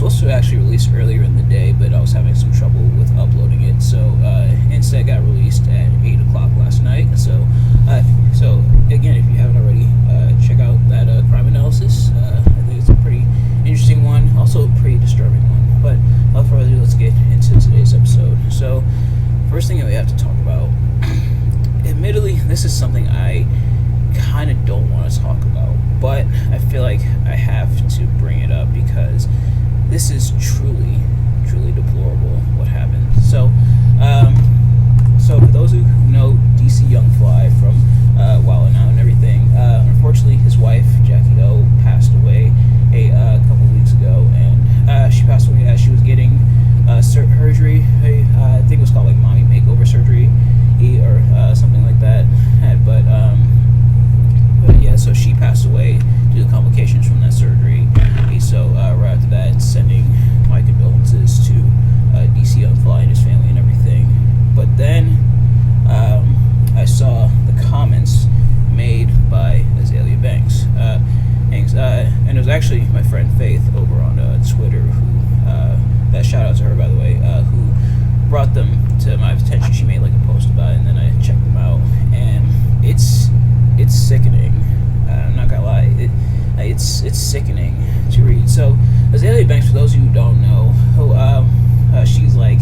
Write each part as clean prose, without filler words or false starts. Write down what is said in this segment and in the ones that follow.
supposed to actually release earlier in the day, but I was having some trouble with uploading it, so instead got released at 8 o'clock last night. So again, if you haven't already, check out that crime analysis. I think it's a pretty interesting one, also a pretty disturbing one. But without further ado, let's get into today's episode. So first thing that we have to talk about, admittedly, this is something I kind of don't want to talk about, but I feel like I have to bring it up because this is truly deplorable what happened. So for those who know DC Young Fly from Wild 'N Out and everything, unfortunately his wife Jackie O passed away a couple weeks ago, and she passed away as she was getting surgery. I think it was called like mommy makeover surgery or something like that. But yeah, so she passed away due to complications from that surgery. So right after that, sending my condolences to DC Young Fly and his family and everything. But then I saw the comments made by Azalea Banks, and it was actually my friend Faith over on Twitter who, shout out to her by the way, who brought them to my attention. She made like a post about it, and then I checked them out, and it's sickening. I'm not gonna lie, it's sickening to read. So Azalea Banks, for those of you who don't know, she's like,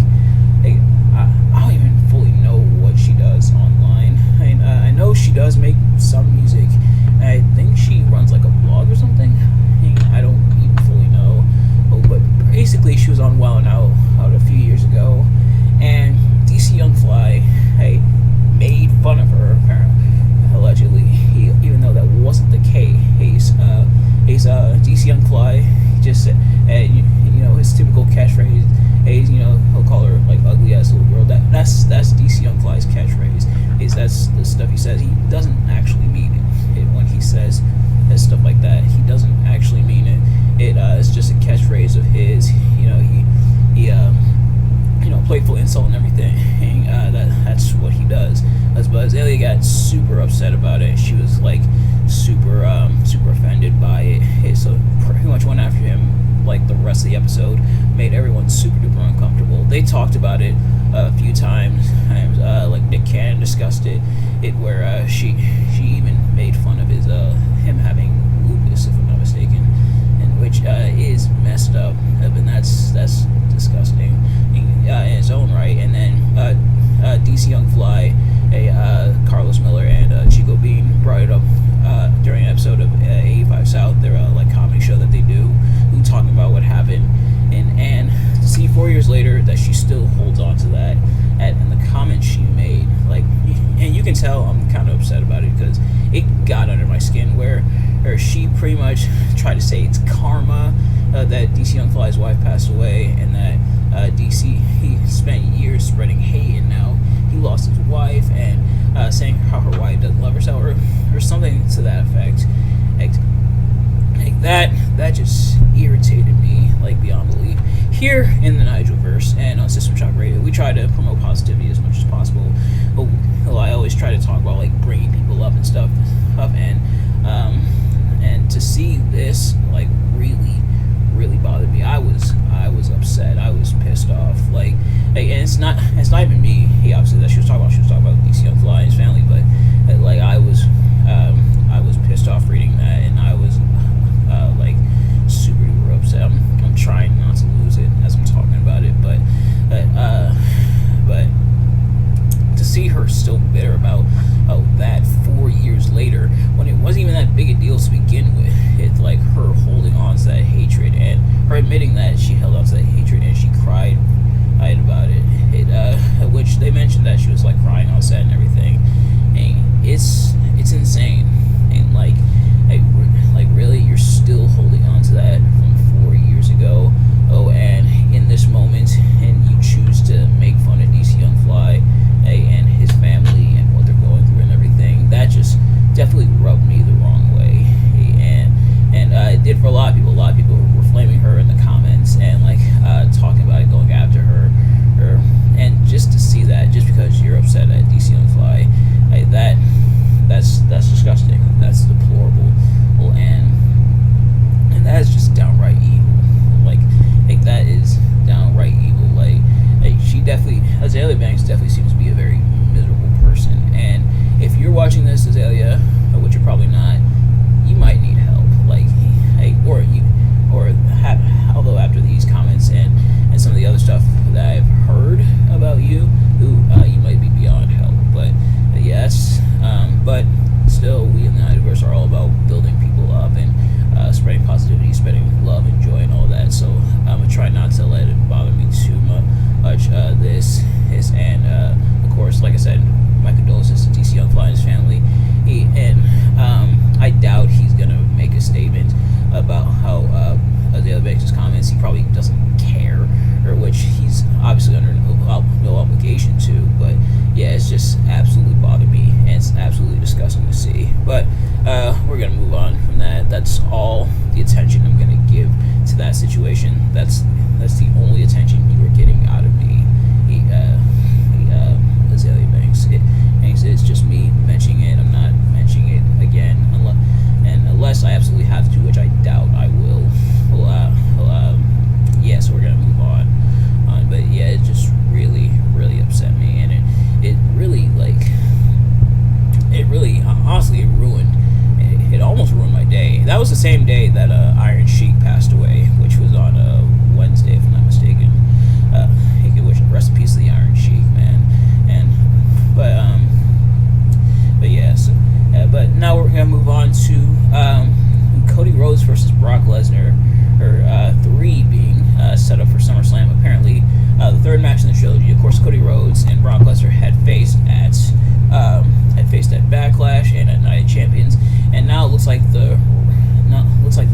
I don't even fully know what she does online. I know she does make some music. I think she runs like a blog or something. I don't even fully know. But basically, she was on Wild 'N Out a few years ago, and DC Young Fly made fun of her, apparently, allegedly, even though that wasn't the case. DC Young Fly just said, his typical catchphrase, he'll call her like ugly ass little girl. That's DC Young Fly's catchphrase. That's the stuff he says. He doesn't actually mean it when he says stuff like that. He doesn't actually mean it. It's just a catchphrase of his. He playful insult and everything. That's what he does. But Azalea got super upset about it. She was like super offended by it. So pretty much went after him like the rest of the episode, made everyone super duper uncomfortable. They talked about it a few times. Like Nick Cannon discussed it where she even made fun of him having lupus, if I'm not mistaken, and which is messed up, and that's disgusting in its own right. And then DC Young Fly, Carlos Miller and Chico Bean brought it up during an episode of 85 South, their like comedy show that they do, talking about what happened, and to see 4 years later that she still holds on to that, and the comments she made, like, and you can tell I'm kind of upset about it because it got under my skin, where she pretty much tried to say it's karma that DC Young Fly's wife passed away, and that he spent years spreading hate, and now he lost his wife, and saying how her wife doesn't love herself, or something to that effect. That just irritated me like beyond belief. Here in the Nigelverse and on System Shock Radio, we try to promote positivity as much as possible. But I always try to talk about like bringing people up and stuff, and to see this like really bothered me. I was upset. I was pissed off. Like, and it's not even me. Obviously that she was talking about DC Young Fly and his family, but like I was pissed off reading that, and I was like super duper upset. I'm trying not to lose it as I'm talking about it, but to see her still bitter about that 4 years later, when it wasn't even that big a deal to begin with, it's like her holding on to that hatred, and her admitting that she held on to that hatred, and she cried about it. Which they mentioned that she was like crying on set and everything, and it's insane. And like really, you're still holding on to that from 4 years ago. And in this moment, and you choose to make fun of DC Young Fly, and his family and what they're going through and everything. That just definitely rubbed me the wrong way, and it did for a lot of people. A lot of people were flaming her in the comments and like talking about it, going after her, and just to see that, just because you're upset at DC Young Fly, that's disgusting. That's deplorable, and that is just downright evil. Like try not to let it bother me too much. This and of course, like I said, my condolences to DC Young Fly and his family. I doubt he's gonna make a statement about how the other makes his comments. He probably doesn't care, or which he's obviously under no obligation to. But yeah, it's just absolutely bothered me, and it's absolutely disgusting to see. But we're gonna move on from that. That's all the attention I'm gonna give to that situation. That's the only attention you are getting out of me. Azalea Banks. It's just me mentioning it. I'm not mentioning it again, unless I absolutely have to, which I doubt I will. Yeah, so we're gonna move on. But yeah, it just really, really upset me, and it really honestly, it almost ruined my day. That was the same day that Iron Sheik passed away, which was on Wednesday, if I'm not mistaken. Rest in peace to the Iron Sheik, man. But yeah, so but now we're gonna move on to Cody Rhodes versus Brock Lesnar, or 3 being set up for SummerSlam. Apparently, the third match in the trilogy. Of course, Cody Rhodes and Brock Lesnar had faced at Backlash and at Night of Champions, and now it looks like the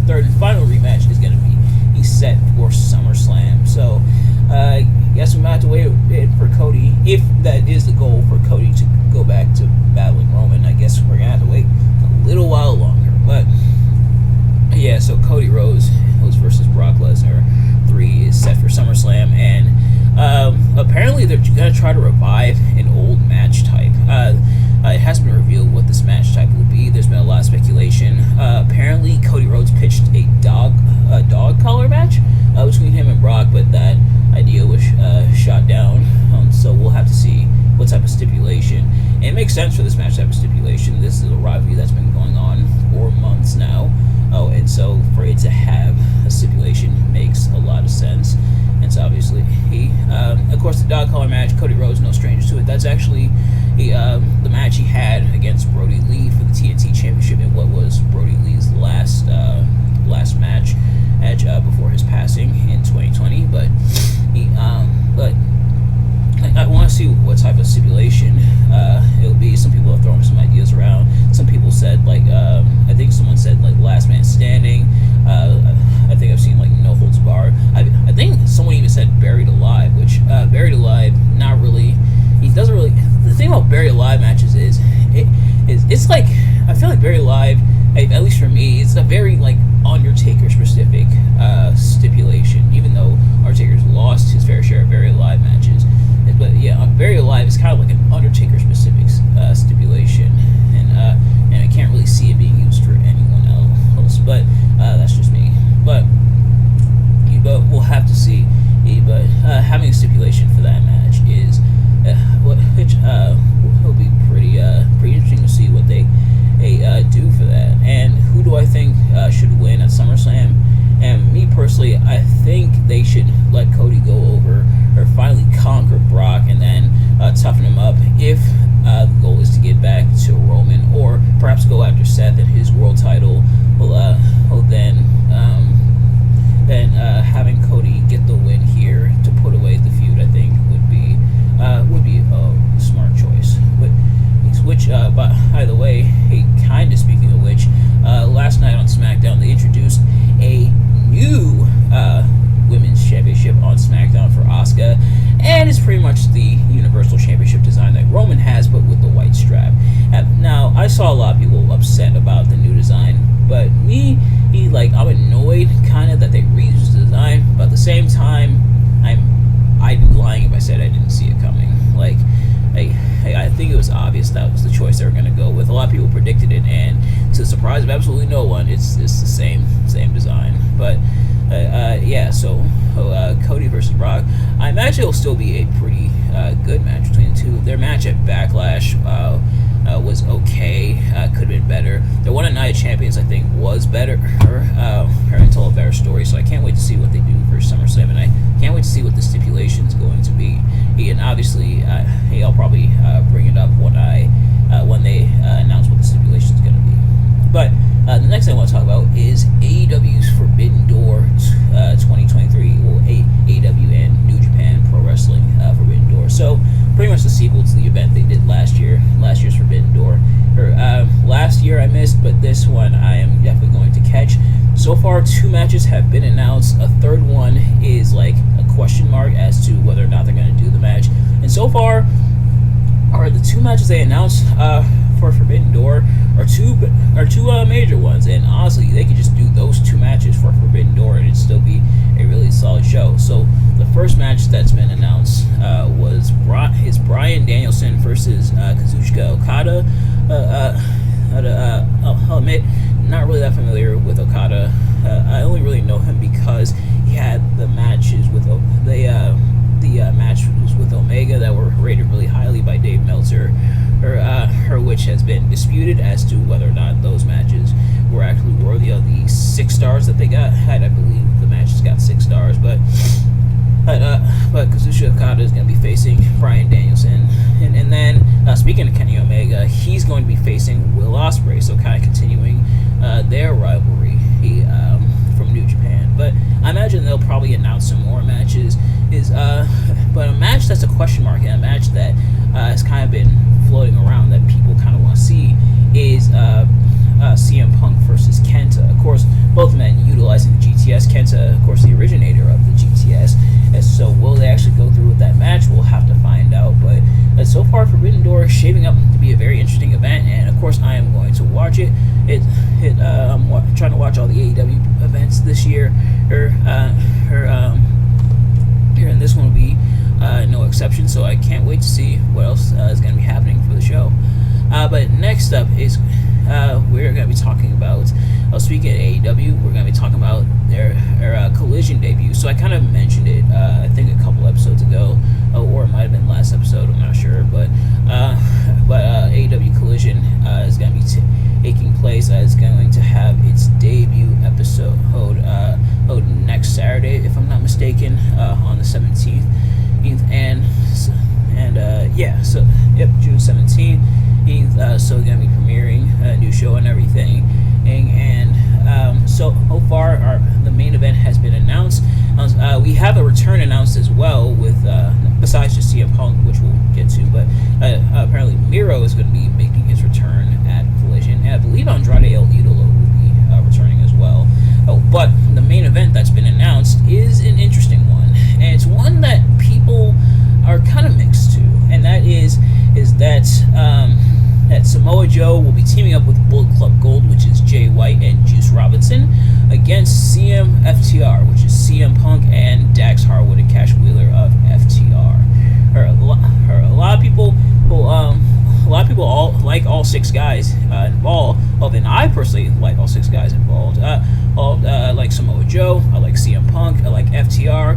third and final rematch is gonna be set for SummerSlam. So, guess we might have to wait for Cody, if that is the goal, for Cody to go back to battling Roman. I guess we're gonna have to wait a little while longer. But yeah, so Cody Rhodes versus Brock Lesnar 3 is set for SummerSlam, and apparently they're gonna try to revive an old match type. It hasn't been revealed what this match type will be. There's been a lot of speculation. Apparently, Cody Rhodes pitched a dog collar match between him and Brock, but that idea was shot down. So we'll have to see what type of stipulation. And it makes sense for this match type of stipulation. This is a rivalry that's been going on for months now. And so for it to have a stipulation makes a lot of sense. And so obviously of course, the dog collar match, Cody Rhodes, no stranger to it. That's actually the match he had against Brody Lee for the TNT Championship in what was Brody Lee's last match before his passing in 2020. But I want to see what type of stipulation it will be. Some people have thrown some ideas around. Some people said I think someone said last man standing. I think I've seen no holds barred. I think someone even said buried alive, which buried alive, not really. He doesn't really. The thing about buried alive matches is it's like, I feel like buried alive, at least for me, it's a very Undertaker specific stipulation. Even though Undertaker's lost his fair share of buried alive matches, but yeah, buried alive is kind of like an Undertaker specific stipulation, and I can't really see it being used for anyone else. But that's just me. But we'll have to see. But having a stipulation for that match is will be pretty interesting to see what they do for that. And who do I think should win at SummerSlam? And me personally, I think they should let Cody go over, or finally conquer Brock, and then toughen him up if the goal is to get back to Roman, or perhaps go after Seth and his world title. Then having Cody get the win here to put away the feud, I think would be a smart choice. But by the way, kind of speaking of which, last night on SmackDown they introduced a new Women's Championship on SmackDown for Asuka, and it's pretty much the Universal Championship design that Roman has, but with the white strap. Now, I saw a lot of people upset about the new design, but I'm annoyed kind of that they reused the design, but at the same time, I'd be lying if I said I didn't see it coming. I think it was obvious that was the choice they were going to go with. A lot of people predicted it, and to the surprise of absolutely no one, it's the same design. But yeah, so Cody versus Brock, I imagine it'll still be a pretty good match between the two. Their match at Backlash was okay, could have been better. Their one at Night of Champions, I think, was better, and told a better story, so I can't wait to see what they do for SummerSlam, and I can't wait to see what the stipulation is going to be. And obviously, I'll probably bring it up when they announce what the stipulation is going to be. But the next thing I want to talk about is AEW's Forbidden Door 2023. Well, sequel to the event they did last year's Forbidden Door. Last year I missed, but this one I am definitely going to catch. So far, 2 matches have been announced. A third one is like a question mark as to whether or not they're going to do the match. And so far, are the 2 matches they announced for Forbidden Door are two major ones. And honestly, they could just do those 2 matches for Forbidden Door and it'd still be a really solid show. So the first match that's been announced is Bryan Danielson versus Kazuchika Okada. I'll admit, not really that familiar with Okada. I only really know him because he had the matches with matches with Omega that were rated really highly by Dave Meltzer, which has been disputed as to whether or not those matches were actually worthy of the 6 stars that they got. I believe the matches got 6 stars, but Kazuchika Okada is going to be facing Bryan Danielson, and then speaking of Kenny Omega, he's going to be facing Will Ospreay, so kind of continuing their rivalry from New Japan. But I imagine they'll probably announce some more matches. But a match that's a question mark and a match that has kind of been floating around that people kind of want to see is CM Punk versus Kenta. Of course, both men utilizing the GTS. Kenta, of course, the originator of the GTS. And so will they actually go through with that match? We'll have to find out. But so far, Forbidden Door is shaping up to be a very interesting event, and of course, I am going to watch it. I'm trying to watch all the AEW events this year, and this one will be no exception. So I can't wait to see what else is going to be happening for the show. But next up is we're going to be talking about. Speaking of AEW, we're going to be talking about their Collision debut. So I kind of mentioned it, I think a couple episodes ago, or it might have been last episode. I'm not sure, but AEW Collision is going to be taking place. It's going to have its debut episode next Saturday, if I'm not mistaken, on the 17th, June 17th. So going to be premiering a new show and everything. And so far, the main event has been announced. We have a return announced as well, with besides just CM Punk, which we'll get to. But apparently, Miro is going to be making his return at Collision, and I believe Andrade El Idolo will be returning as well. But the main event that's been announced is an interesting one, and it's one that people are kind of mixed to, and that is that Samoa Joe will be teaming up with Bullet Club Gold, which is Jay White and Juice Robinson, against CM FTR, which is CM Punk and Dax Harwood and Cash Wheeler of FTR. A lot of people all like all 6 guys involved. And I personally like all 6 guys involved. I like Samoa Joe. I like CM Punk. I like FTR.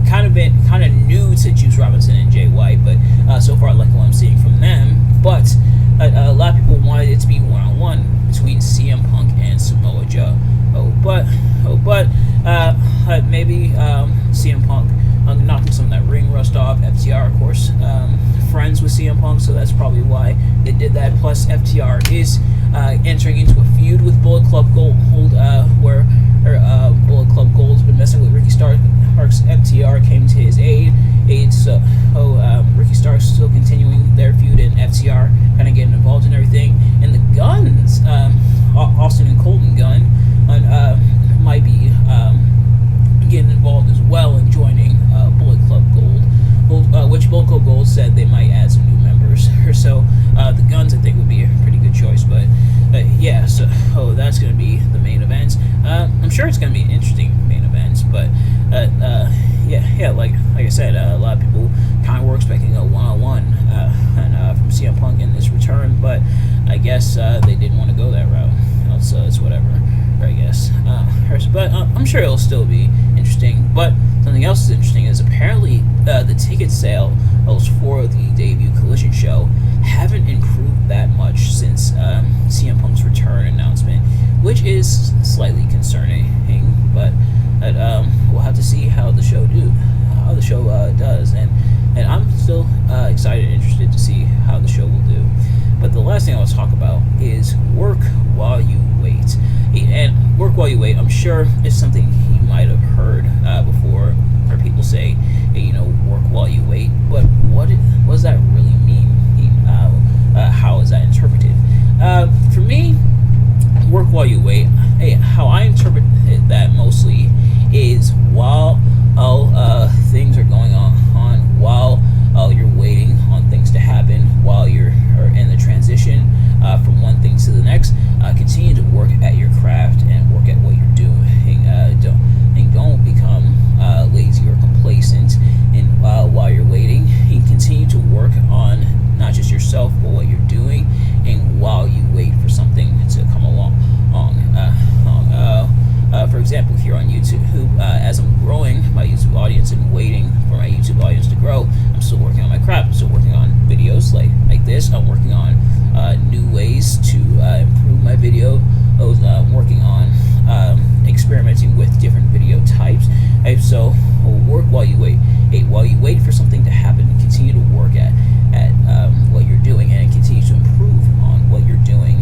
Kind of new to Juice Robinson and Jay White, but so far I like what I'm seeing from them. But a lot of people wanted it to be one-on-one between CM Punk and Samoa Joe. Maybe CM Punk knocking some of that ring rust off. FTR, of course, friends with CM Punk, so that's probably why they did that. Plus, FTR is entering into a feud with Bullet Club Gold, where Bullet Club Gold's been messing with Ricky Starks. FTR came to his aid. So Ricky Starks still continuing their feud, and FTR kind of getting involved in everything. And the Guns, Austin and Colton Gunn, might be getting involved as well and joining Bullet Club Gold, which Bullet Club Gold said they might add some new members. So the Guns, I think, would be a pretty good choice. But that's going to be the main event. I'm sure it's going to be an interesting main event, but like I said, a lot of people kind of were expecting a one-on-one from CM Punk in this return, but I guess they didn't want to go that route. So it's whatever, I guess. But I'm sure it'll still be interesting. But something else is interesting is apparently the ticket sales for the debut Collision show haven't improved that much since CM Punk's return announcement, which is slightly concerning. But we'll have to see how the show does, and I'm still excited and interested to see how the show will do. But the last thing I want to talk about is work while you wait. And work while you wait, I'm sure is something you might have heard before, or people say, hey, work while you wait. But what yourself or what you're doing, and while you wait for something to come along. For example, here on YouTube, as I'm growing my YouTube audience and waiting for my YouTube audience to grow, I'm still working on my craft. I'm still working on videos like this. I'm working on new ways to improve my video. I'm working on experimenting with different video types. So work while you wait. While you wait for something to happen, continue to work at what you're doing and continue to improve on what you're doing,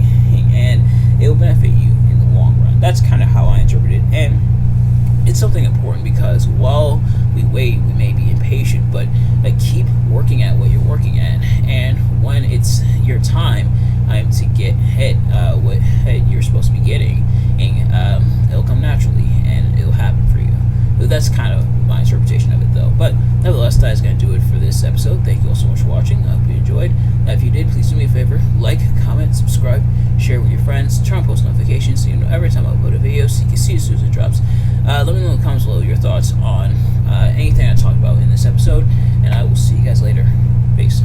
and it will benefit you in the long run. That's kind of how I interpret it, and it's something important because while we wait, we may be impatient, but keep working at what you're working at, and when it's your time to get what you're supposed to be getting, and it'll come naturally and it'll happen for you. But that's kind of my interpretation of it, though. But nevertheless, that is going to do it for this episode. Thank you all so much for watching. I hope you enjoyed. If you did, please do me a favor: like, comment, subscribe, share with your friends, turn on post notifications so you know every time I upload a video so you can see as soon as it drops. Let me know in the comments below your thoughts on anything I talked about in this episode, and I will see you guys later. Peace.